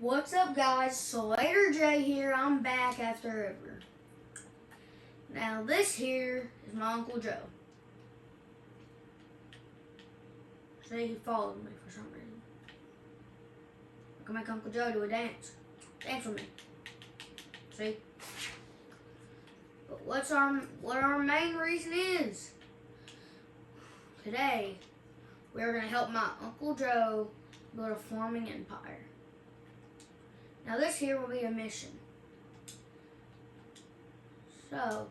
What's up, guys? Slater J here. I'm back after ever. Now, this here is my Uncle Joe. See, he followed me for some reason. I can make Uncle Joe do a dance. Dance with me. See? But what our main reason is? Today, we are going to help my Uncle Joe build a farming empire. Now this here will be a mission. So,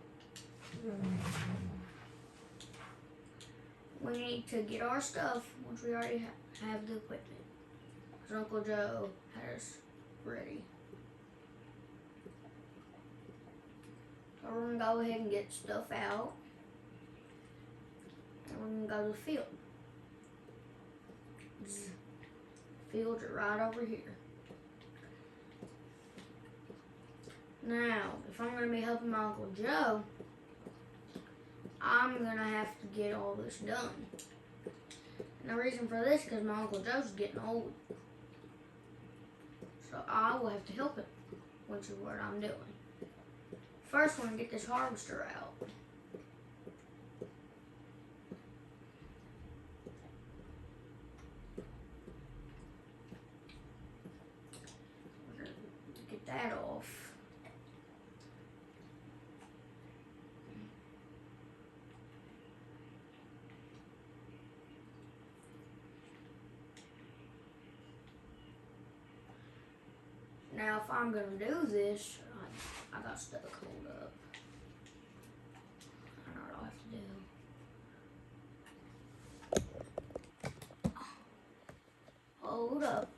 we need to get our stuff once we already have the equipment. Because Uncle Joe has ready. So we're going to go ahead and get stuff out. And we're going to go to the field. Fields are right over here. Now, if I'm going to be helping my Uncle Joe, I'm going to have to get all this done. And the reason for this is because my Uncle Joe's getting old. So I will have to help him, which is what I'm doing. First, we're going to get this harvester out. We're going to get that off. Now, if I'm going to do this, I got stuff hold up. I know what I have to do. Hold up.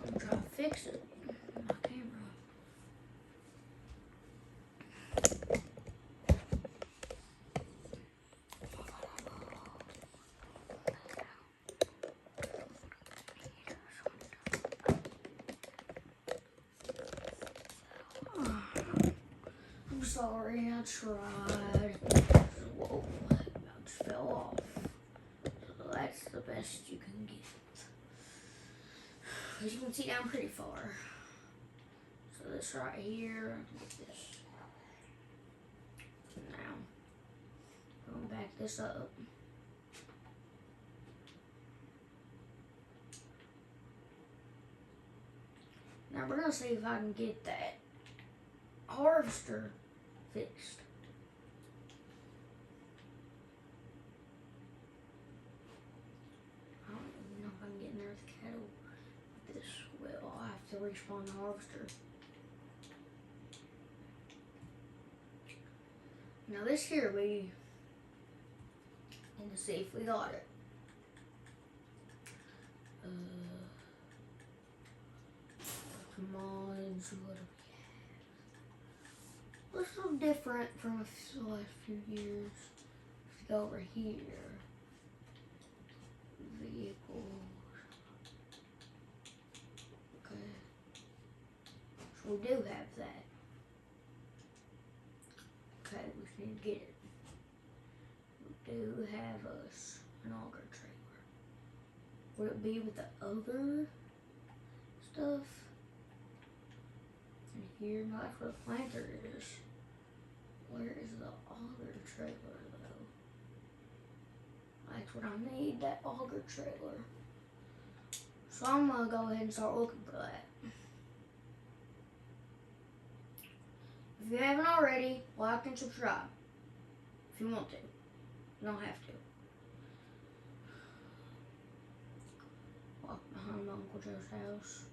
I'm trying to fix it. My camera. I'm sorry, I tried. Whoa, that just fell off. So that's the best you can get. As you can see, I'm pretty far. So this right here, I can get this. Now, I'm going to back this up. Now we're going to see if I can get that harvester fixed. I don't even know if I can get in there with the cattle this well. I'll have to respawn the harvester. Now this here we need to see if we got it. Mods, what do we have? Looks a little different from the last few years. Let's go over here. Vehicles. Okay. So we do have that. Okay, we just need to get it. We do have us an auger trailer. Would it be with the other stuff? And here, no, that's where the planter is. Where is the auger trailer, though? That's what I need, that auger trailer. So I'm going to go ahead and start looking for that. If you haven't already, like and subscribe. If you want to. You don't have to. Walk behind my Uncle Joe's house.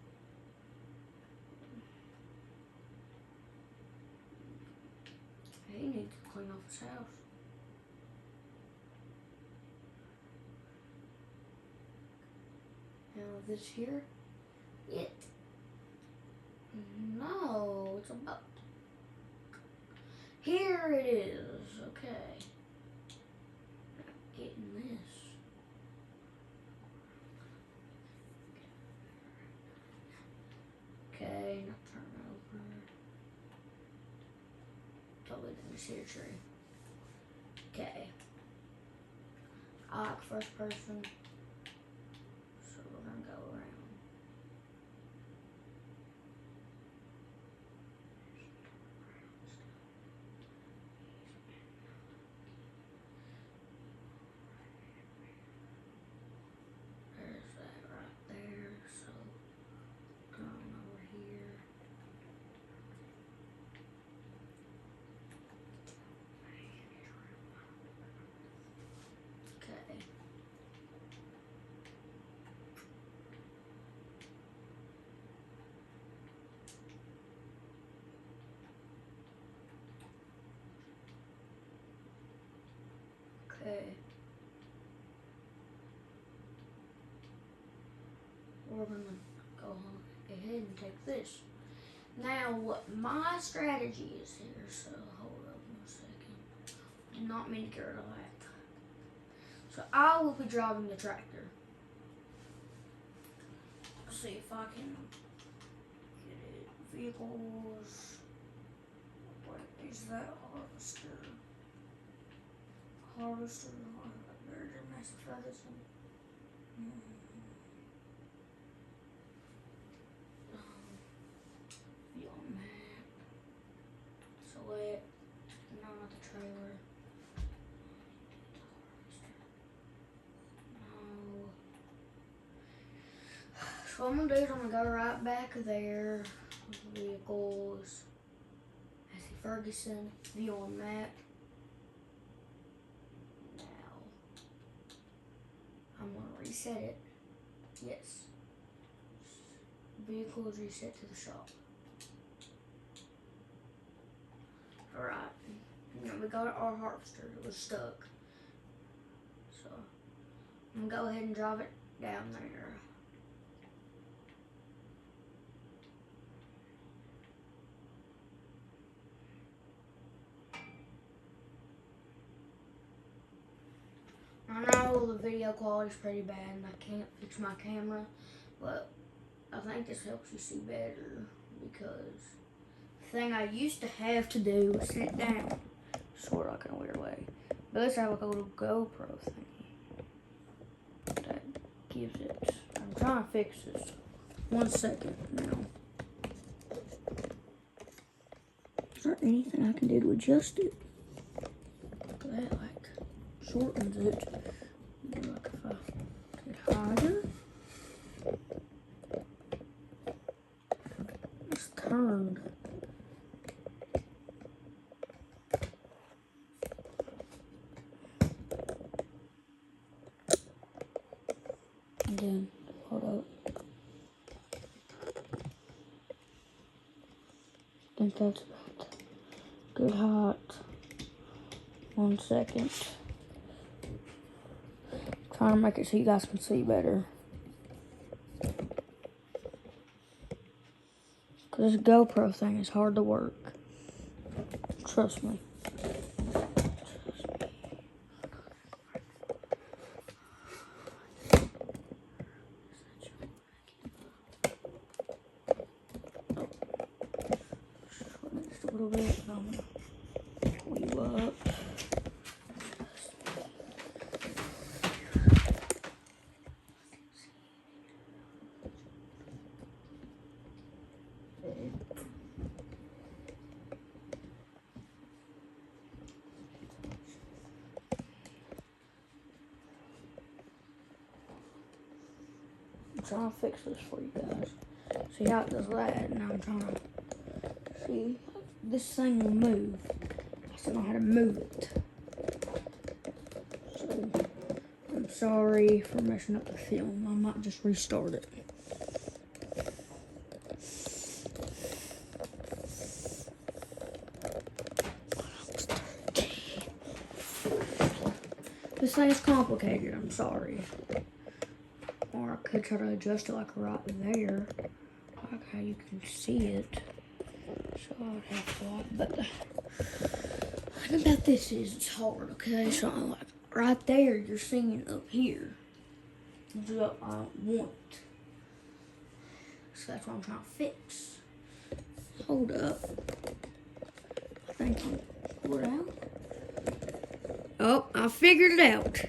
He needs to clean off his house. Now this here, no, it's about, here it is, okay. Not getting this. Okay, not turn over. Totally didn't see a tree. Okay. I like first person. So we're gonna go around. There's that right there. So going over here. Okay. Okay. We're gonna go ahead and take this. Now, what my strategy is here, so hold up 1 second. Did not mean to get rid of that. So I will be driving the tractor. Let's see if I can get it. Vehicles. What is that harvester? Harvester. There's a Massey Ferguson. View on map. Select. No, not the trailer. No. So what I'm gonna do is I'm gonna go right back there. Vehicles. Massey Ferguson. View on map. Now I'm gonna reset it. Yes. Vehicles reset to the shop. Alright. Now we got our harvester. It was stuck. So I'm gonna go ahead and drive it down there. I know the video quality is pretty bad and I can't fix my camera, but I think this helps you see better because the thing I used to have to do was sit down, sort of like in a weird way. But let's have a little GoPro thingy that gives it. I'm trying to fix this. 1 second now. Is there anything I can do to adjust it? That like shortens it. Like if I get higher. It's turned. Again, hold up. I think that's about good hot. 1 second. Trying to make it so you guys can see better. Cause this GoPro thing is hard to work. Trust me. Just a little bit. I'm gonna pull you up. I'm trying to fix this for you guys. See how it does that? Now I'm trying to see this thing will move. I still know how to move it. So I'm sorry for messing up the film. I might just restart it. This thing is complicated, I'm sorry. Or I could try to adjust it like right there. Like how you can see it. So I would have to, but the thing about this is it's hard, okay? So like right there, you're seeing up here. Which is what I don't want. So that's what I'm trying to fix. Hold up. I think I'll pull it out. Oh, I figured it out.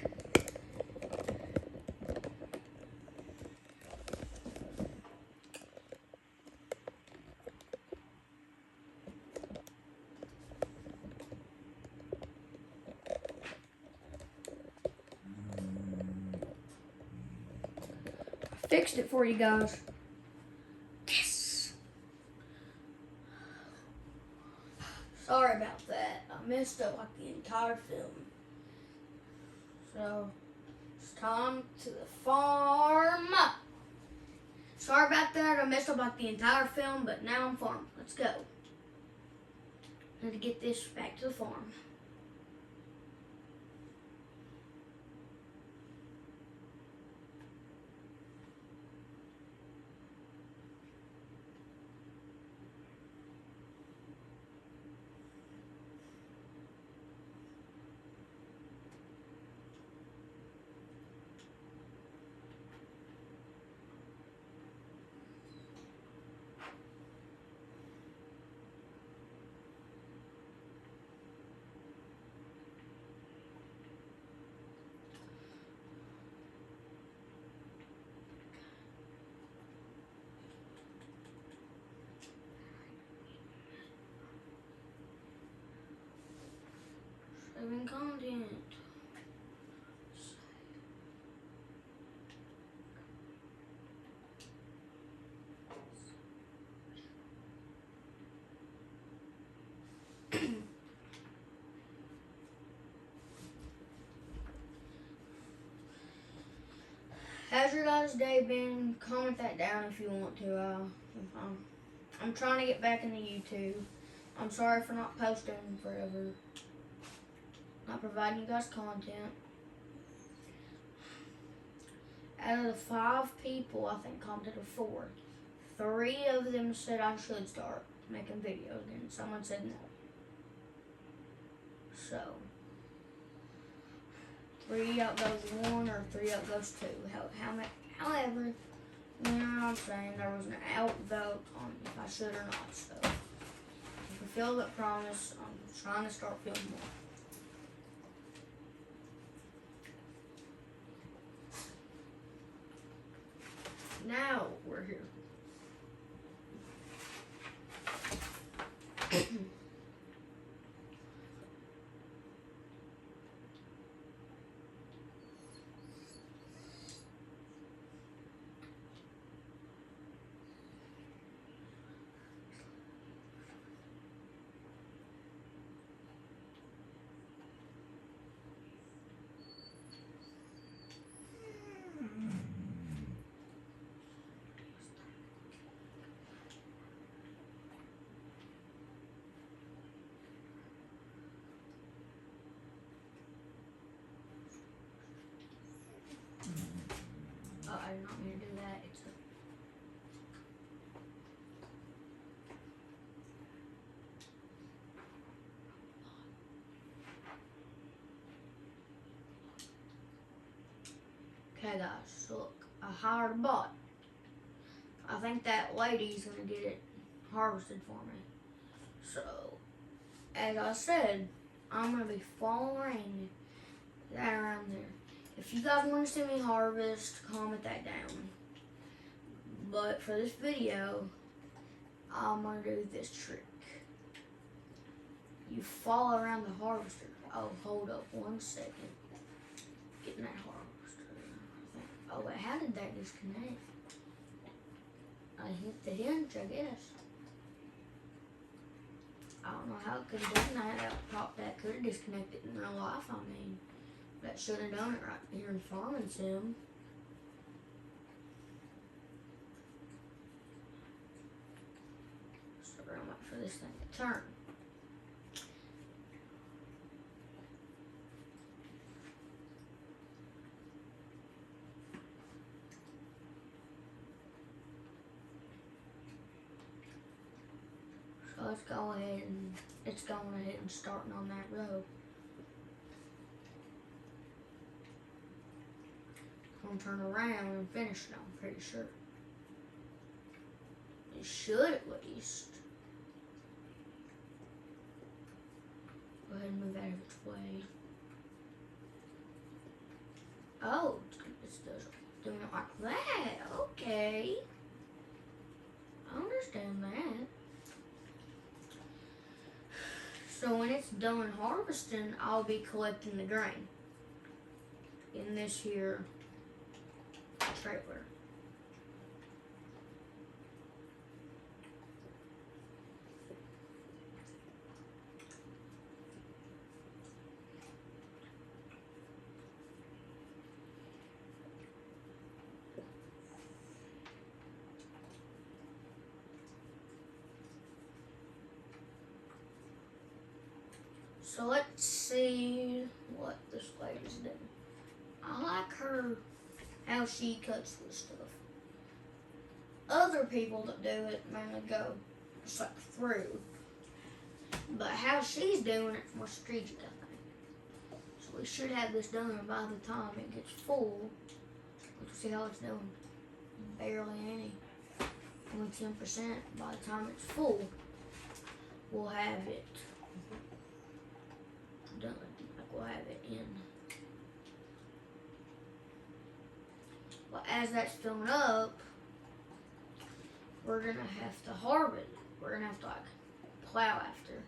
fixed it for you guys. Yes. Sorry about that. I messed up like the entire film. So it's time to the farm. Sorry about that. I messed up like the entire film, but now I'm farming. Let's go. Need to get this back to the farm. Saving content. How's your guys' day been? Comment that down if you want to. I'm trying to get back into YouTube. I'm sorry for not posting forever. Not providing you guys content. Out of the 5 people, I think commented, or 4, 3 of them said I should start making videos, and someone said no. So 3 outgoes 1 or 3 outgoes 2. However, you know what I'm saying, there was an outvote on if I should or not. So to fulfill that promise, I'm trying to start filming more. Now we're here. Oh, I did not mean to do that. It's okay, guys. Look, I hired a bot. I think that lady's gonna get it harvested for me. So, as I said, I'm gonna be following that around there. If you guys want to see me harvest, comment that down. But for this video, I'm gonna do this trick. You follow around the harvester. Oh, hold up 1 second. Getting that harvester. Oh wait, how did that disconnect? I hit the hinge, I guess. I don't know how it could have done that. That could have disconnected in real life, I mean. That should have done it right here in Farming Sim. So I'm waiting for this thing to turn. So let's go ahead and it's going ahead and starting on that row. I'm gonna turn around and finish it, I'm pretty sure. It should at least. Go ahead and move out of its way. Oh, it's doing it like that. Okay. I understand that. So when it's done harvesting, I'll be collecting the grain in this here trailer. So let's see what this lady's doing. I like her, how she cuts this stuff. Other people that do it mainly go just like through. But how she's doing it's more strategic, I think. So we should have this done by the time it gets full. Let's see how it's doing. Barely any. Only 10%. By the time it's full, we'll have it done. Like we'll have it in. Well, as that's filling up, we're gonna have to harvest. We're gonna have to like plow after.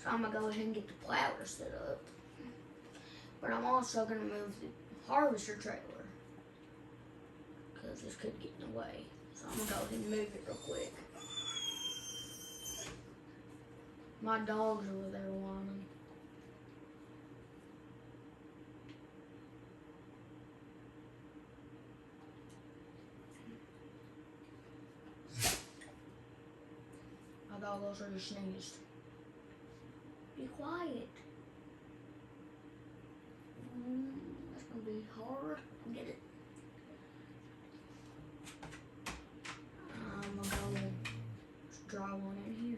So I'm gonna go ahead and get the plower set up. But I'm also gonna move the harvester trailer because this could get in the way. So I'm gonna go ahead and move it real quick. My dog's over there whining. My dog also just sneezed. Be quiet. That's gonna be hard. Get it. I'm gonna go just draw one in here.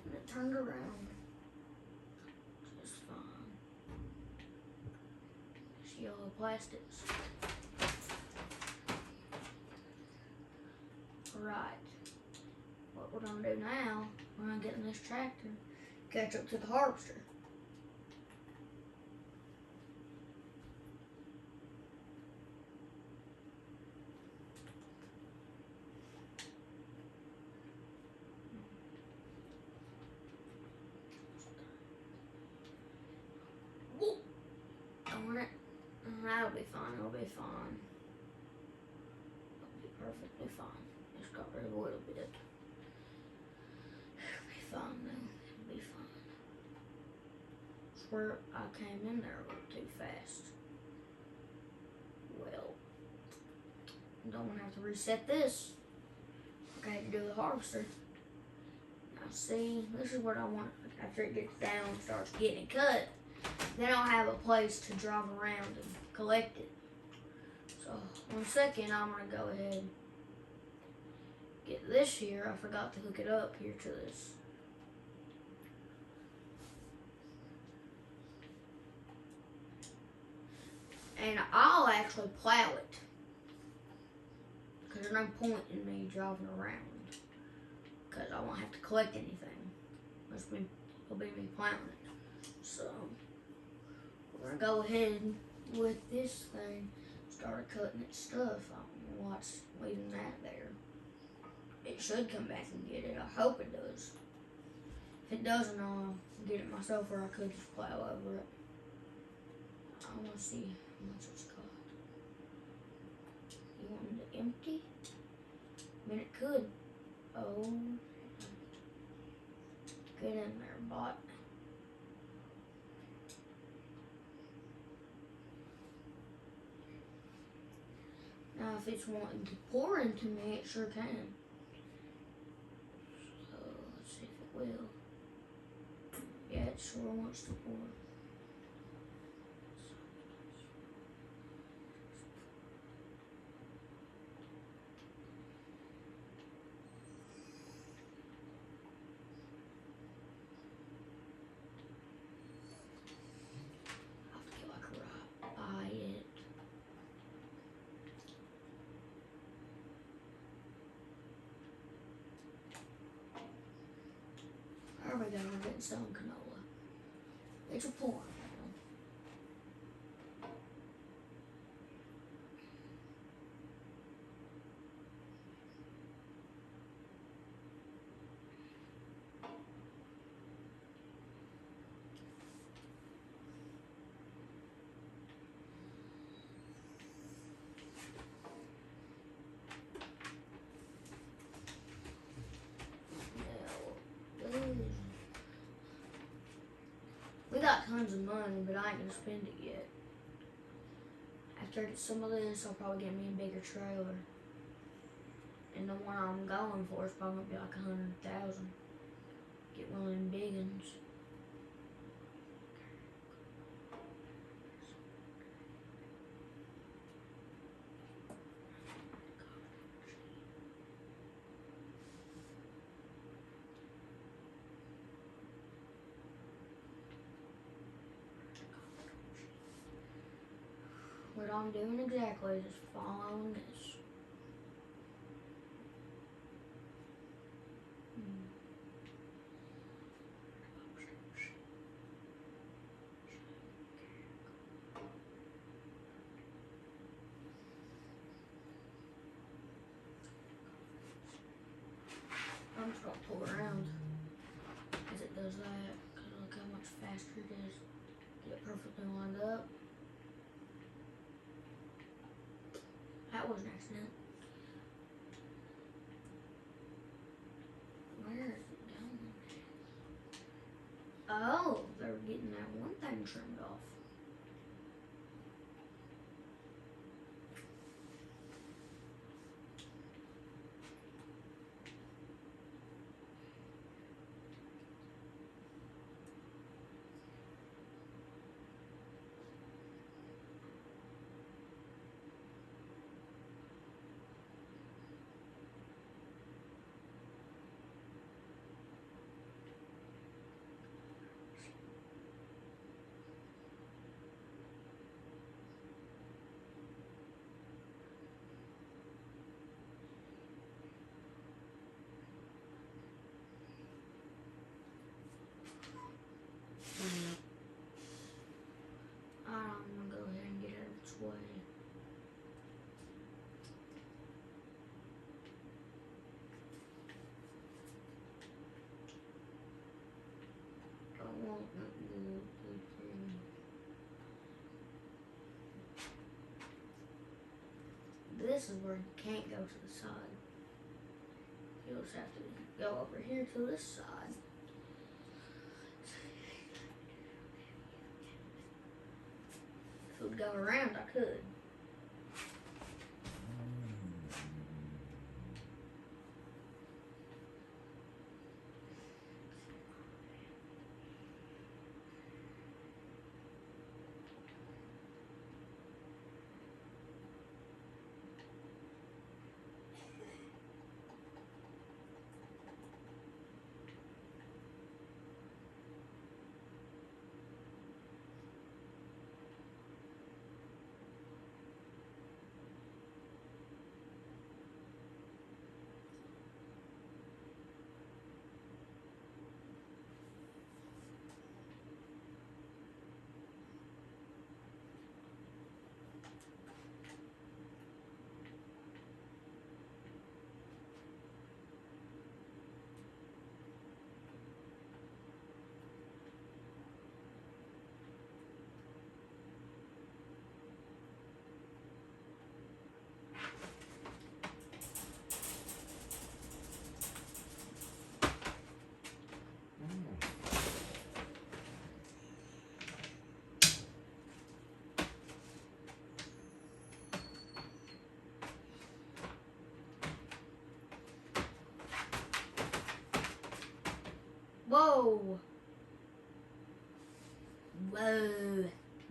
Getting it turned around. Just fine. These yellow plastics. Right. What we're gonna do now, we're gonna get in this tractor, catch up to the harvester. Whoa. Darn it. That'll be fine, it'll be fine. It'll be perfectly fine. Just got rid of a little bit. It'll be fine now. It'll be fine. Swear I came in there a little too fast. Well, don't want to have to reset this. Okay, to do the harvester. Now see, this is what I want after it gets down and starts getting cut. Then I'll have a place to drive around and collect it. So, 1 second, I'm going to go ahead and get this here. I forgot to hook it up here to this. And I'll actually plow it. Because there's no point in me driving around. Because I won't have to collect anything. It'll be me plowing it. So, we're going to go ahead with this thing. Start cutting its stuff. I don't know what's leaving that there. It should come back and get it. I hope it does. If it doesn't, I'll get it myself, or I could just plow over it. I want to see how much it's cost. You want me to empty? I mean, it could. Oh. Get in there, bot. Now, if it's wanting to pour into me, it sure can. So, let's see if it will. Yeah, it sure wants to pour. I have to get like right by it. There we go, we're getting some canola. It's a pour now. Now we'll We got tons of money, but I ain't gonna spend it yet. After I get some of this, I'll probably get me a bigger trailer. And the one I'm going for is probably gonna be like 100,000. Get one of them big ones. What I'm doing exactly is just following this. I'm just gonna pull around as it does that, because look how much faster it is. Get it perfectly lined up. That was an accident. Where is it going? Oh, they're getting that one thing trimmed off. I'm gonna go ahead and get out of its way. Don't want this is where you can't go to the side. You'll just have to go over here to this side. If it would go around, I could. Whoa! Whoa!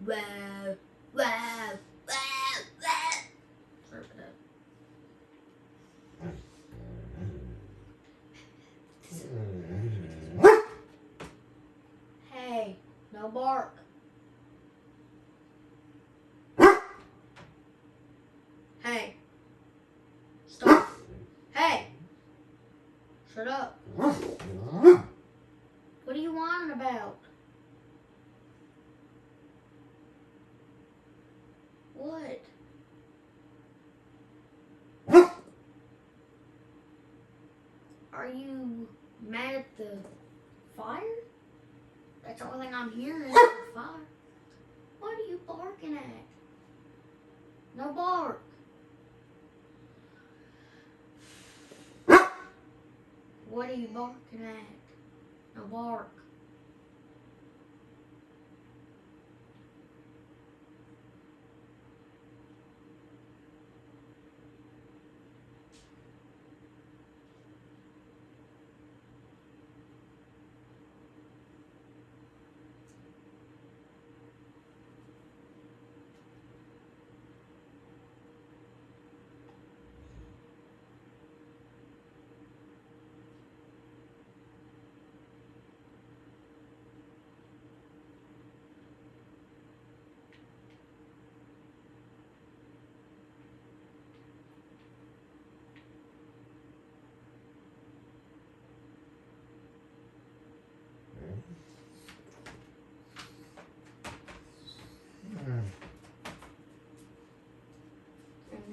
Whoa! Whoa! Whoa! Whoa! Sorry for that. Hey, no bark. Hey, stop. Hey, shut up. What are you whining about? What? Are you mad at the fire? That's the only thing I'm hearing is the fire. What are you barking at? No bark. What are you barking at? No bark.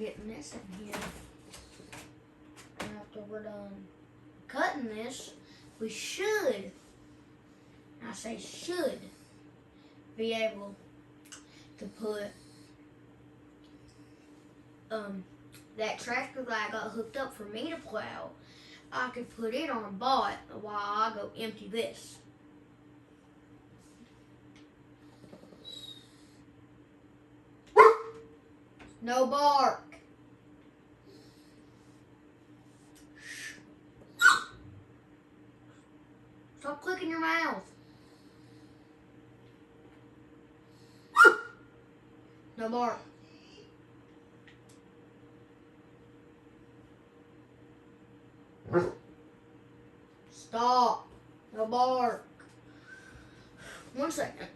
getting this in here. And after we're done cutting this, we should, I say should, be able to put that tractor that I got hooked up for me to plow. I could put it on a bot while I go empty this. No bark. Stop clicking your mouth. No bark. Stop. No bark. 1 second.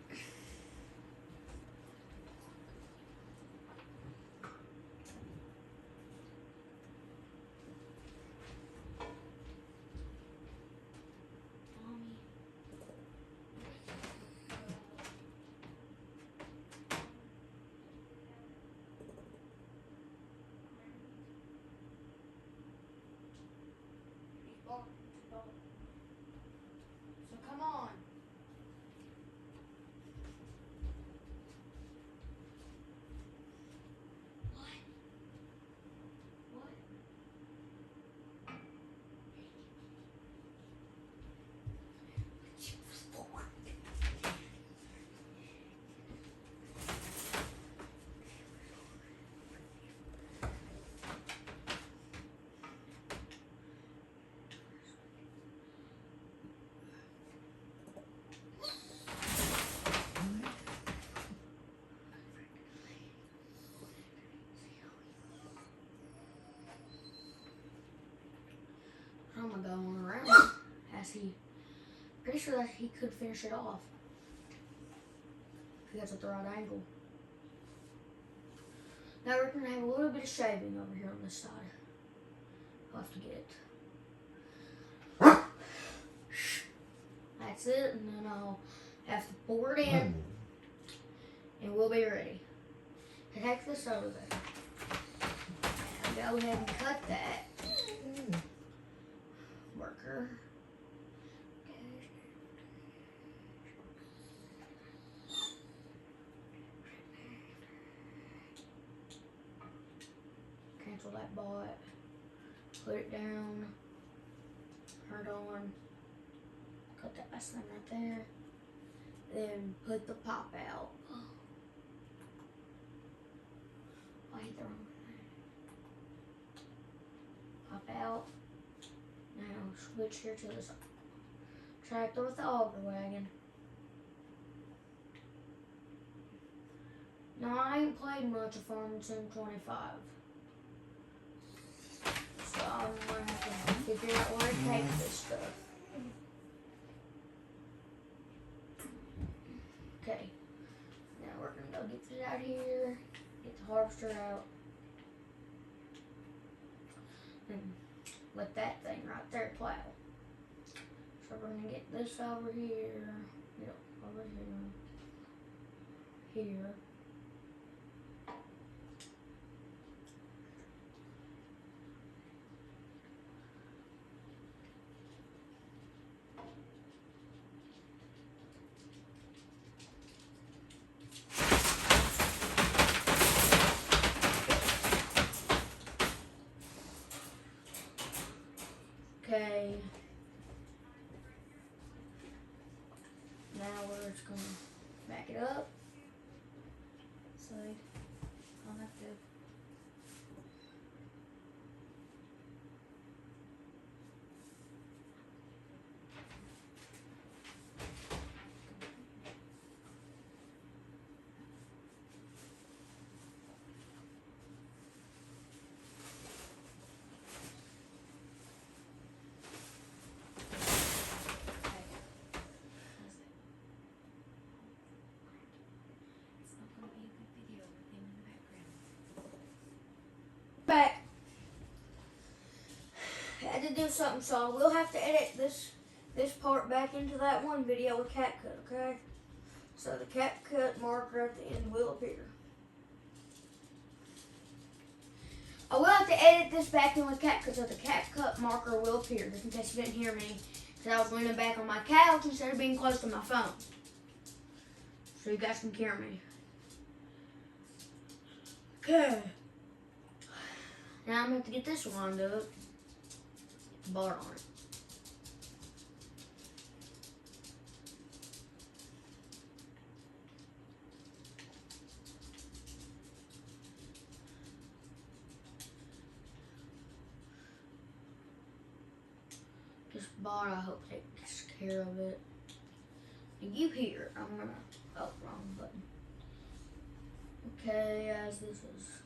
So come on. What? I'm gonna go on around as he, pretty sure that he could finish it off if he gets at the right angle. Now we're gonna have a little bit of shaving over here on this side. I'll have to get it. That's it, and then I'll have to pour it in, and we'll be ready to take this over there. Now go ahead and cut that marker. Cancel that bot. Put it down. Turn it on. Cut that last thing right there. Then put the pop out. I hit the wrong thing. Pop out. Now switch here to this tractor with the auger wagon. Now I ain't played much of Farming Sim 25. So I'm gonna have to figure out where to take this stuff. Okay. Now we're gonna go get this out here. Get the harvester out. And let that thing right there plow. So we're gonna get this over here. Yep, over here. Here. Okay. Now we're just gonna back it up. So I'll have to. Back. Had to do something, so we'll have to edit this part back into that one video with CapCut, okay? So the CapCut marker at the end will appear. I will have to edit this back in with CapCut so the CapCut marker will appear, just in case you didn't hear me. Because I was leaning back on my couch instead of being close to my phone. So you guys can hear me. Okay. Now I'm going to have to get this lined up. The bar on it. This bar, I hope, takes care of it. And you hear, I'm gonna, oh, wrong button. Okay, as this is,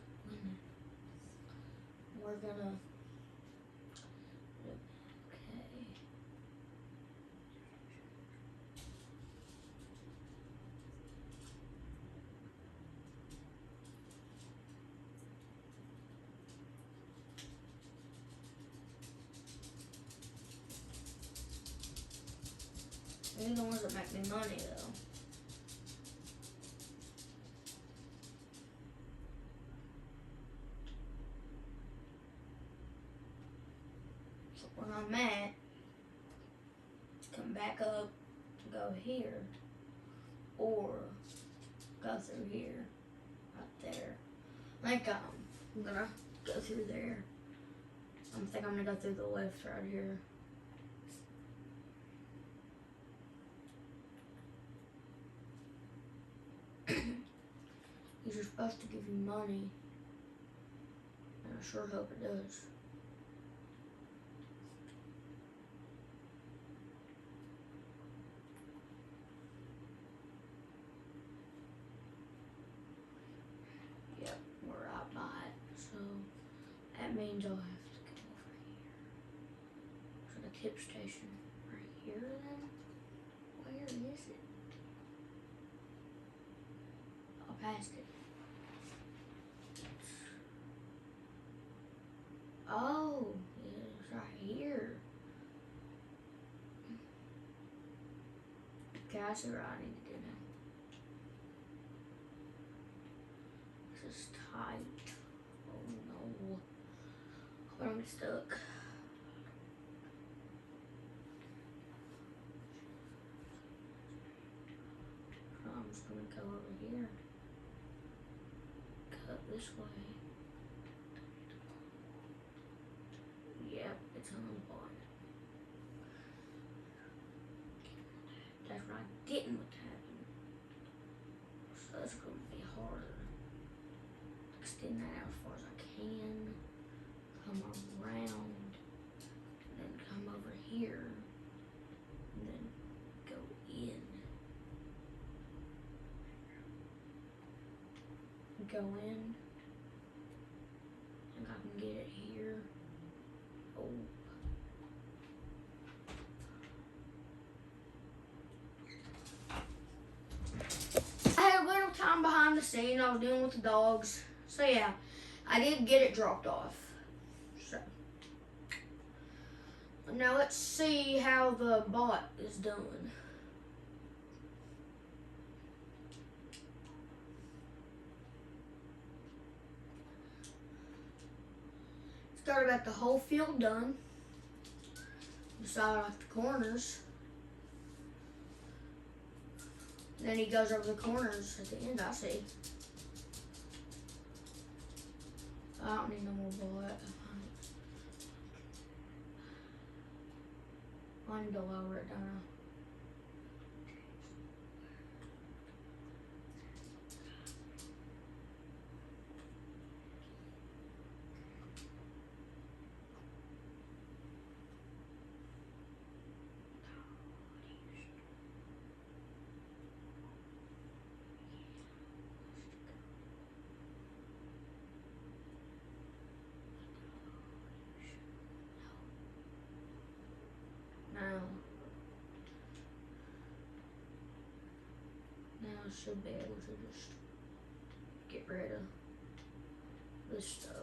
we're gonna, okay. These are the ones that make me money, though. So where I'm at, come back up, go here, or go through here, right there. I think I'm gonna go through there. I think I'm gonna go through the left right here. These are supposed to give you money, and I sure hope it does. Yep, we're right by it, so that means I'll have to go over here. So the tip station right here then? Where is it? I passed it. Oh, it's right here. Okay, I see what I need to do now. This is tight. Oh no. Hope I don't get stuck. So I'm just gonna go over here. Cut this way. Yep, it's on the bottom. That's what I didn't want to happen. So that's going to be harder. Extend that out as far as I can. Come around. And then come over here. And then go in. Go in. I think I can get it here. Oh. I had a little time behind the scene. I was dealing with the dogs. So yeah, I did get it dropped off. So now let's see how the bot is doing. Started about the whole field done. Decided off the corners. Then he goes over the corners at the end, I see. I don't need no more bullet. I need to lower it down. Now I should be able to just get rid of this stuff.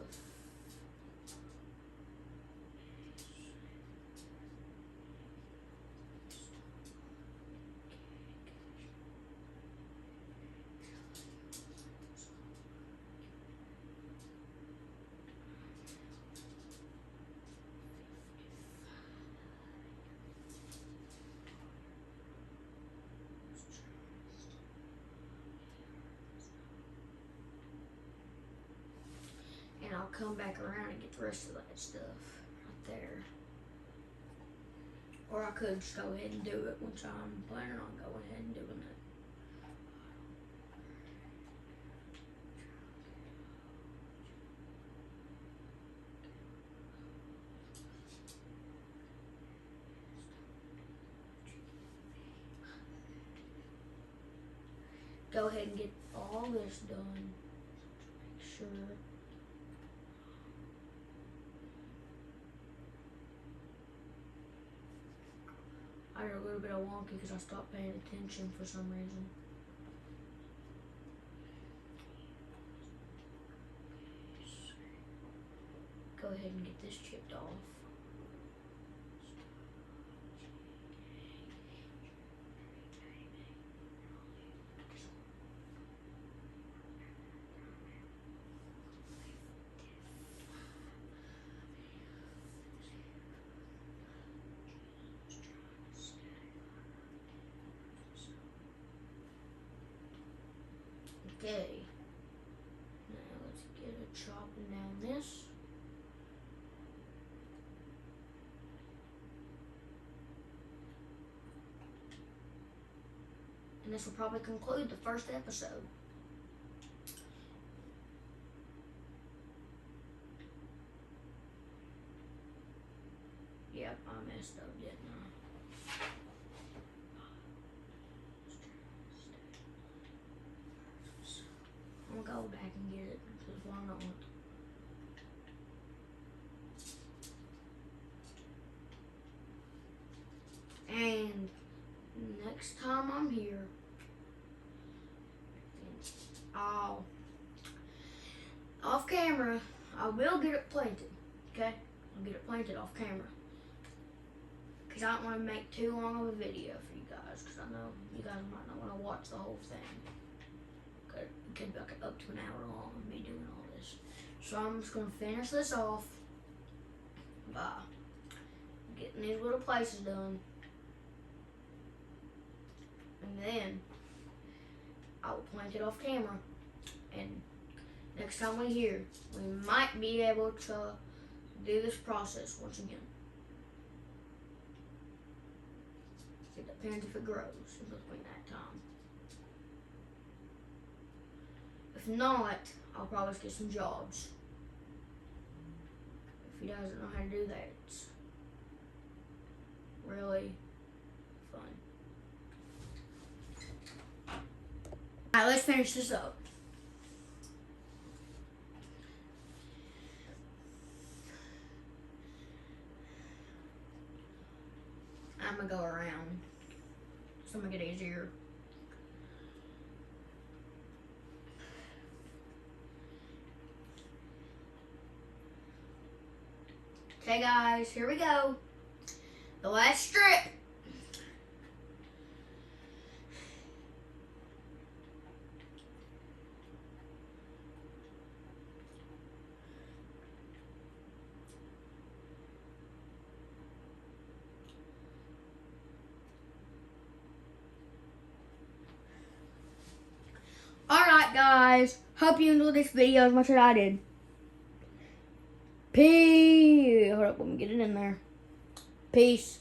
come back around and get the rest of that stuff right there. Or I could just go ahead and do it once I'm planning on going ahead and doing it. Go ahead and get all this done. Make sure. I did a little bit of wonky because I stopped paying attention for some reason. Go ahead and get this chipped off. Okay, now let's get a chopping down this. And this will probably conclude the first episode. Yep, I messed up, didn't I? I'm gonna go back and get it, because why not? And next time I'm here, I'll, off camera, I will get it planted, okay? I'll get it planted off camera. Because I don't want to make too long of a video for you guys, because I know you guys might not want to watch the whole thing. It could be like up to an hour long of me doing all this. So I'm just going to finish this off by getting these little places done. And then I will plant it off camera. And next time we're here, we might be able to do this process once again. It depends if it grows in between that time. If not, I'll probably get some jobs. If he doesn't know how to do that, it's really fun. Alright, let's finish this up. I'm gonna go around, so I'm gonna get easier. Okay guys, here we go. The last strip. Alright guys, hope you enjoyed this video as much as I did. Peace. Hold up, let me get it in there. Peace.